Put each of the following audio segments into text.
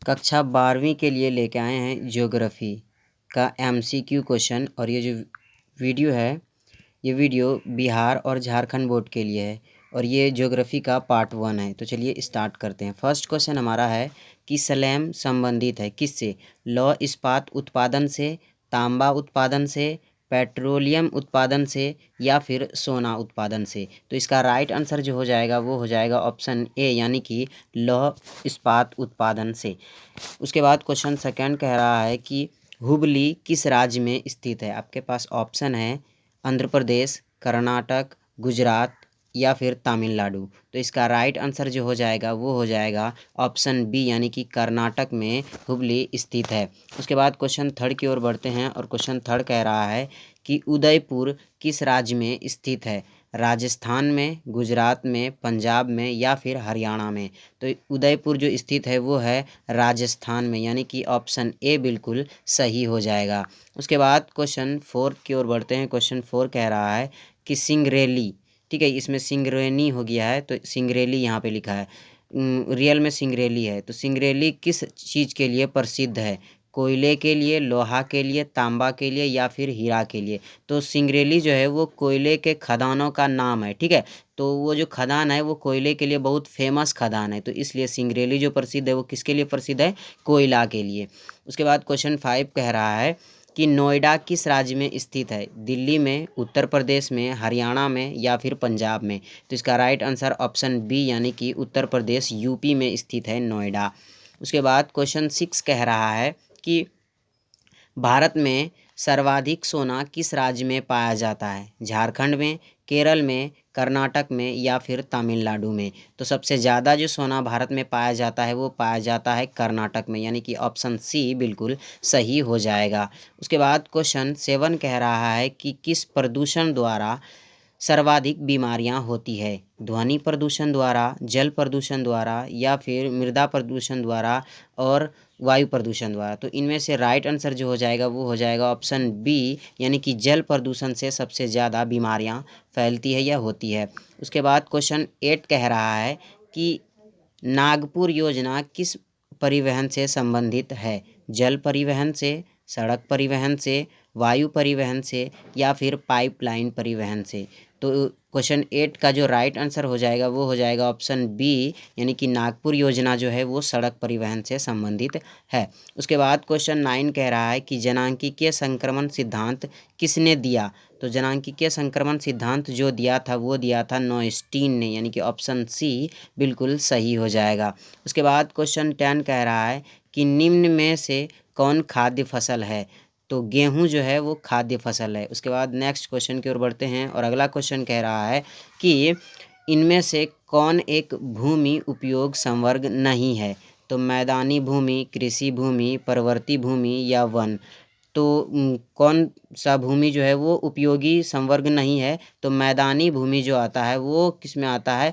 कक्षा 12वीं के लिए लेके आए हैं ज्योग्राफी का एमसीक्यू क्वेश्चन। और ये जो वीडियो है ये वीडियो बिहार और झारखंड बोर्ड के लिए है और ये ज्योग्राफी का पार्ट 1 है। तो चलिए स्टार्ट करते हैं। फर्स्ट क्वेश्चन हमारा है कि स्लैम संबंधित है किससे? लौह इस्पात उत्पादन से, तांबा उत्पादन से, पेट्रोलियम उत्पादन से या फिर सोना उत्पादन से। तो इसका राइट आंसर जो हो जाएगा वो हो जाएगा ऑप्शन ए, यानी कि लौह इस्पात उत्पादन से। उसके बाद क्वेश्चन सेकंड कह रहा है कि हुबली किस राज्य में स्थित है? आपके पास ऑप्शन है आंध्र प्रदेश, कर्नाटक, गुजरात या फिर तमिलनाडु। तो इसका राइट आंसर जो हो जाएगा वो हो जाएगा ऑप्शन बी, यानी कि कर्नाटक में हुबली स्थित है। उसके बाद क्वेश्चन थर्ड की ओर बढ़ते हैं और क्वेश्चन थर्ड कह रहा है कि उदयपुर किस राज्य में स्थित है? राजस्थान में, गुजरात में, पंजाब में या फिर हरियाणा में। तो उदयपुर जो स्थित है वो है राजस्थान में, यानी कि ऑप्शन ए बिल्कुल सही हो जाएगा। उसके बाद क्वेश्चन फोर्थ की ओर बढ़ते हैं। क्वेश्चन 4 कह रहा है कि सिंगरेली, ठीक है, इसमें सिंगरेनी हो गया है तो सिंगरेली यहाँ पे लिखा है, रियल में सिंगरेली है। तो सिंगरेली किस चीज़ के लिए प्रसिद्ध है? कोयले के लिए, लोहा के लिए, तांबा के लिए या फिर हीरा के लिए। तो सिंगरेली जो है वो कोयले के खदानों का नाम है, ठीक है। तो वो जो खदान है वो कोयले के लिए बहुत फेमस खदान है, तो इसलिए सिंगरेली जो प्रसिद्ध है वो किसके लिए प्रसिद्ध है? कोयला के लिए। उसके बाद क्वेश्चन 5 कह रहा है कि नोएडा किस राज्य में स्थित है? दिल्ली में, उत्तर प्रदेश में, हरियाणा में या फिर पंजाब में। तो इसका राइट आंसर ऑप्शन बी, यानी कि उत्तर प्रदेश यूपी में स्थित है नोएडा। उसके बाद क्वेश्चन 6 कह रहा है कि भारत में सर्वाधिक सोना किस राज्य में पाया जाता है? झारखंड में, केरल में, कर्नाटक में या फिर तमिलनाडु में। तो सबसे ज़्यादा जो सोना भारत में पाया जाता है वो पाया जाता है कर्नाटक में, यानी कि ऑप्शन सी बिल्कुल सही हो जाएगा। उसके बाद क्वेश्चन 7 कह रहा है कि किस प्रदूषण द्वारा सर्वाधिक बीमारियां होती है? ध्वनि प्रदूषण द्वारा, जल प्रदूषण द्वारा या फिर मृदा प्रदूषण द्वारा और वायु प्रदूषण द्वारा। तो इनमें से राइट आंसर जो हो जाएगा वो हो जाएगा ऑप्शन बी, यानी कि जल प्रदूषण से सबसे ज़्यादा बीमारियां फैलती है या होती है। उसके बाद क्वेश्चन 8 कह रहा है कि नागपुर योजना किस परिवहन से संबंधित है? जल परिवहन से, सड़क परिवहन से, वायु परिवहन से या फिर पाइपलाइन परिवहन से। तो क्वेश्चन 8 का जो राइट आंसर हो जाएगा वो हो जाएगा ऑप्शन बी, यानी कि नागपुर योजना जो है वो सड़क परिवहन से संबंधित है। उसके बाद क्वेश्चन 9 कह रहा है कि जनांकीय संक्रमण सिद्धांत किसने दिया? तो जनांकीय संक्रमण सिद्धांत जो दिया था वो दिया था नॉइस्टीन ने, यानी कि ऑप्शन सी बिल्कुल सही हो जाएगा। उसके बाद क्वेश्चन 10 कह रहा है कि निम्न में से कौन खाद्य फसल है? तो गेहूं जो है वो खाद्य फसल है। उसके बाद नेक्स्ट क्वेश्चन की ओर बढ़ते हैं और अगला क्वेश्चन कह रहा है कि इनमें से कौन एक भूमि उपयोग संवर्ग नहीं है? तो मैदानी भूमि, कृषि भूमि, पर्वतीय भूमि या वन। तो कौन सा भूमि जो है वो उपयोगी संवर्ग नहीं है? तो मैदानी भूमि जो आता है वो किस में आता है?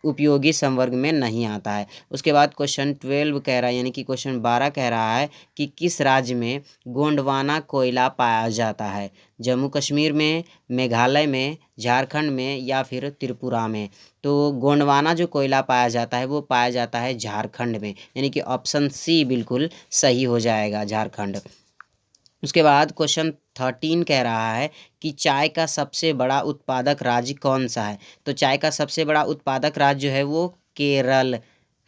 उपयोगी संवर्ग में नहीं आता है। उसके बाद क्वेश्चन 12 कह रहा है, यानी कि क्वेश्चन 12 कह रहा है कि किस राज्य में गोंडवाना कोयला पाया जाता है? जम्मू कश्मीर में, मेघालय में, झारखंड में या फिर त्रिपुरा में। तो गोंडवाना जो कोयला पाया जाता है वो पाया जाता है झारखंड में, यानी कि ऑप्शन सी बिल्कुल सही हो जाएगा, झारखंड। उसके बाद क्वेश्चन 13 कह रहा है कि चाय का सबसे बड़ा उत्पादक राज्य कौन सा है? तो चाय का सबसे बड़ा उत्पादक राज्य जो है वो केरल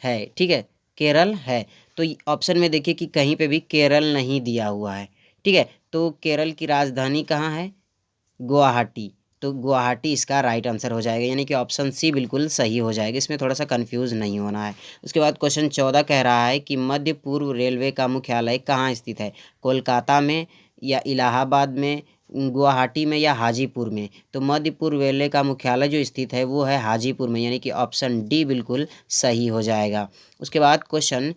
है, ठीक है, केरल है। तो ऑप्शन में देखिए कि कहीं पे भी केरल नहीं दिया हुआ है, ठीक है। तो केरल की राजधानी कहाँ है? गुवाहाटी। तो गुवाहाटी इसका राइट आंसर हो जाएगा, यानी कि ऑप्शन सी बिल्कुल सही हो जाएगा, इसमें थोड़ा सा कंफ्यूज नहीं होना है। उसके बाद क्वेश्चन 14 कह रहा है कि मध्य पूर्व रेलवे का मुख्यालय कहाँ स्थित है? कोलकाता में या इलाहाबाद में, गुवाहाटी में या हाजीपुर में। तो मध्य पूर्व रेलवे का मुख्यालय जो स्थित है वो है हाजीपुर में, यानी कि ऑप्शन डी बिल्कुल सही हो जाएगा। उसके बाद क्वेश्चन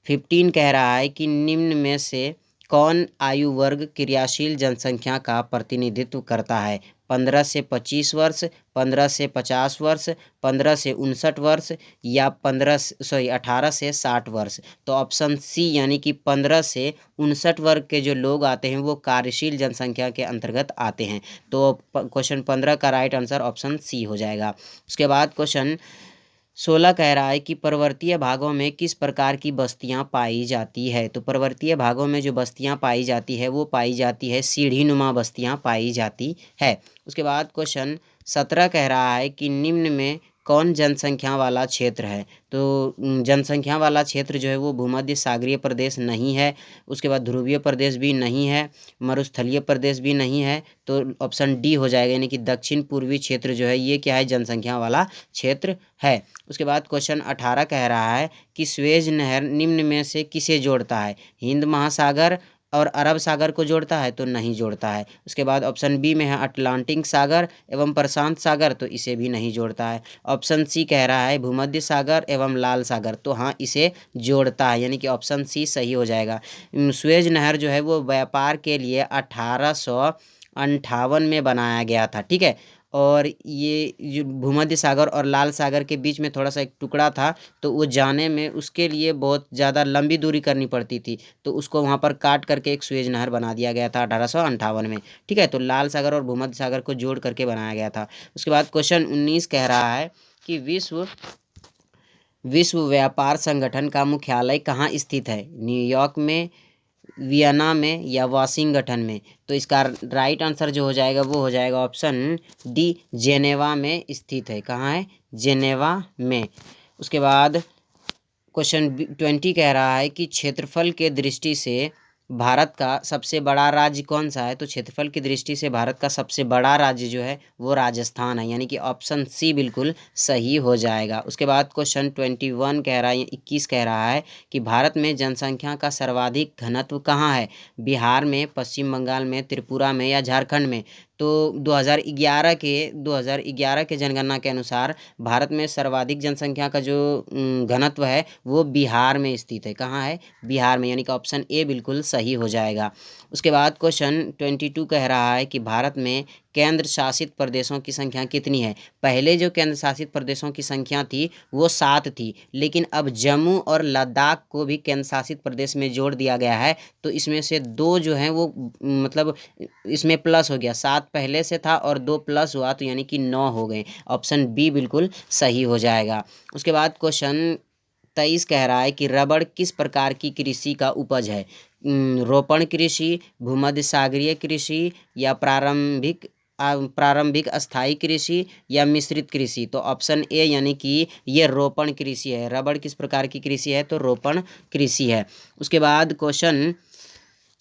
15 कह रहा है कि निम्न में से कौन आयु वर्ग क्रियाशील जनसंख्या का प्रतिनिधित्व करता है? 15 से 25 वर्ष, 15 से 50 वर्ष, 15 से 59 वर्ष या 18 से 60 वर्ष। तो ऑप्शन सी, यानी कि 15 से 59 वर्ग के जो लोग आते हैं वो कार्यशील जनसंख्या के अंतर्गत आते हैं। तो क्वेश्चन 15 का राइट आंसर ऑप्शन सी हो जाएगा। उसके बाद क्वेश्चन 16 कह रहा है कि पर्वतीय भागों में किस प्रकार की बस्तियां पाई जाती है। तो पर्वतीय भागों में जो बस्तियां पाई जाती है वो पाई जाती है सीढ़ी नुमा बस्तियां पाई जाती है। उसके बाद क्वेश्चन 17 कह रहा है कि निम्न में कौन जनसंख्या वाला क्षेत्र है। तो जनसंख्या वाला क्षेत्र जो है वो भूमध्य सागरीय प्रदेश नहीं है, उसके बाद ध्रुवीय प्रदेश भी नहीं है, मरुस्थलीय प्रदेश भी नहीं है। तो ऑप्शन डी हो जाएगा, यानी कि दक्षिण पूर्वी क्षेत्र जो है ये क्या है, जनसंख्या वाला क्षेत्र है। उसके बाद क्वेश्चन 18 कह रहा है कि स्वेज नहर निम्न में से किसे जोड़ता है। हिंद महासागर और अरब सागर को जोड़ता है तो नहीं जोड़ता है। उसके बाद ऑप्शन बी में है अटलांटिक सागर एवं प्रशांत सागर, तो इसे भी नहीं जोड़ता है। ऑप्शन सी कह रहा है भूमध्य सागर एवं लाल सागर, तो हाँ इसे जोड़ता है, यानी कि ऑप्शन सी सही हो जाएगा। स्वेज नहर जो है वो व्यापार के लिए 1858 में बनाया गया था, ठीक है। और ये जो भूमध्य सागर और लाल सागर के बीच में थोड़ा सा एक टुकड़ा था, तो वो जाने में उसके लिए बहुत ज़्यादा लंबी दूरी करनी पड़ती थी, तो उसको वहाँ पर काट करके एक स्वेज नहर बना दिया गया था 1858 में, ठीक है। तो लाल सागर और भूमध्य सागर को जोड़ करके बनाया गया था। उसके बाद क्वेश्चन 19 कह रहा है कि विश्व व्यापार संगठन का मुख्यालय कहाँ स्थित है। न्यूयॉर्क में, वियना में या वाशिंगटन में। तो इसका राइट आंसर जो हो जाएगा वो हो जाएगा ऑप्शन डी, जेनेवा में स्थित है। कहाँ है, जेनेवा में। उसके बाद क्वेश्चन 20 कह रहा है कि क्षेत्रफल के दृष्टि से भारत का सबसे बड़ा राज्य कौन सा है। तो क्षेत्रफल की दृष्टि से भारत का सबसे बड़ा राज्य जो है वो राजस्थान है, यानी कि ऑप्शन सी बिल्कुल सही हो जाएगा। उसके बाद क्वेश्चन 21 कह रहा है, 21 कह रहा है कि भारत में जनसंख्या का सर्वाधिक घनत्व कहाँ है। बिहार में, पश्चिम बंगाल में, त्रिपुरा में या झारखंड में। तो 2011 के जनगणना के अनुसार भारत में सर्वाधिक जनसंख्या का जो घनत्व है वो बिहार में स्थित है। कहाँ है, बिहार में, यानी कि ऑप्शन ए बिल्कुल सही हो जाएगा। उसके बाद क्वेश्चन 22 कह रहा है कि भारत में केंद्र शासित प्रदेशों की संख्या कितनी है। पहले जो केंद्र शासित प्रदेशों की संख्या थी वो 7 थी, लेकिन अब जम्मू और लद्दाख को भी केंद्र शासित प्रदेश में जोड़ दिया गया है। तो इसमें से 2 जो हैं वो मतलब इसमें प्लस हो गया, 7 पहले से था और 2 प्लस हुआ, तो यानी कि 9 हो गए। ऑप्शन बी बिल्कुल सही हो जाएगा। उसके बाद क्वेश्चन 23 कह रहा है कि रबड़ किस प्रकार की कृषि का उपज है। रोपण कृषि, भूमध्य सागरीय कृषि या प्रारंभिक अस्थायी कृषि या मिश्रित कृषि। तो ऑप्शन ए यानी कि ये रोपण कृषि है। रबड़ किस प्रकार की कृषि है, तो रोपण कृषि है। उसके बाद क्वेश्चन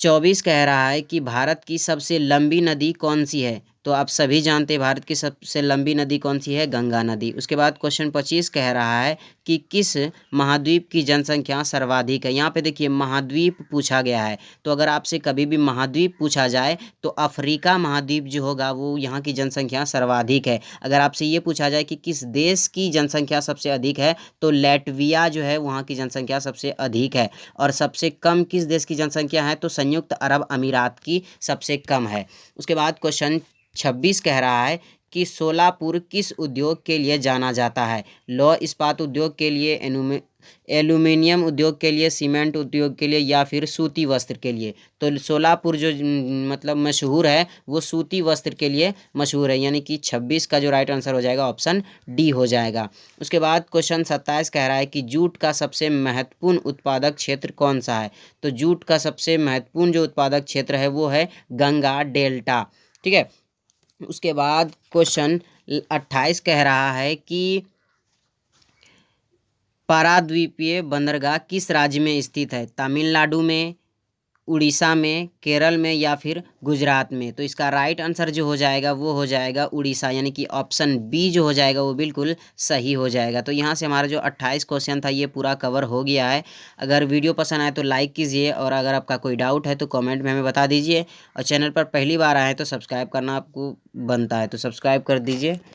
24 कह रहा है कि भारत की सबसे लंबी नदी कौन सी है। तो आप सभी जानते हैं भारत की सबसे लंबी नदी कौन सी है, गंगा नदी। उसके बाद क्वेश्चन 25 कह रहा है कि किस महाद्वीप की जनसंख्या सर्वाधिक है। यहाँ पे देखिए महाद्वीप पूछा गया है, तो अगर आपसे कभी भी महाद्वीप पूछा जाए तो अफ्रीका महाद्वीप जो होगा वो यहाँ की जनसंख्या सर्वाधिक है। अगर आपसे ये पूछा जाए कि किस देश की जनसंख्या सबसे अधिक है, तो लैटविया जो है वहाँ की जनसंख्या सबसे अधिक है। और सबसे कम किस देश की जनसंख्या है, तो संयुक्त अरब अमीरात की सबसे कम है। उसके बाद क्वेश्चन 26 कह रहा है कि सोलापुर किस उद्योग के लिए जाना जाता है। लौह इस्पात उद्योग के लिए, एल्यूमिनियम उद्योग के लिए, सीमेंट उद्योग के लिए या फिर सूती वस्त्र के लिए। तो सोलापुर जो मतलब मशहूर है वो सूती वस्त्र के लिए मशहूर है, यानी कि 26 का जो राइट आंसर हो जाएगा ऑप्शन डी हो जाएगा। उसके बाद क्वेश्चन 27 कह रहा है कि जूट का सबसे महत्वपूर्ण उत्पादक क्षेत्र कौन सा है। तो जूट का सबसे महत्वपूर्ण जो उत्पादक क्षेत्र है वो है गंगा डेल्टा, ठीक है। उसके बाद क्वेश्चन 28 कह रहा है कि पाराद्वीपीय बंदरगाह किस राज्य में स्थित है। तमिलनाडु में, उड़ीसा में, केरल में या फिर गुजरात में। तो इसका राइट आंसर जो हो जाएगा वो हो जाएगा उड़ीसा, यानी कि ऑप्शन बी जो हो जाएगा वो बिल्कुल सही हो जाएगा। तो यहाँ से हमारा जो 28 क्वेश्चन था ये पूरा कवर हो गया है। अगर वीडियो पसंद आए तो लाइक कीजिए, और अगर आपका कोई डाउट है तो कमेंट में हमें बता दीजिए। और चैनल पर पहली बार आए हैं तो सब्सक्राइब करना आपको बनता है, तो सब्सक्राइब कर दीजिए।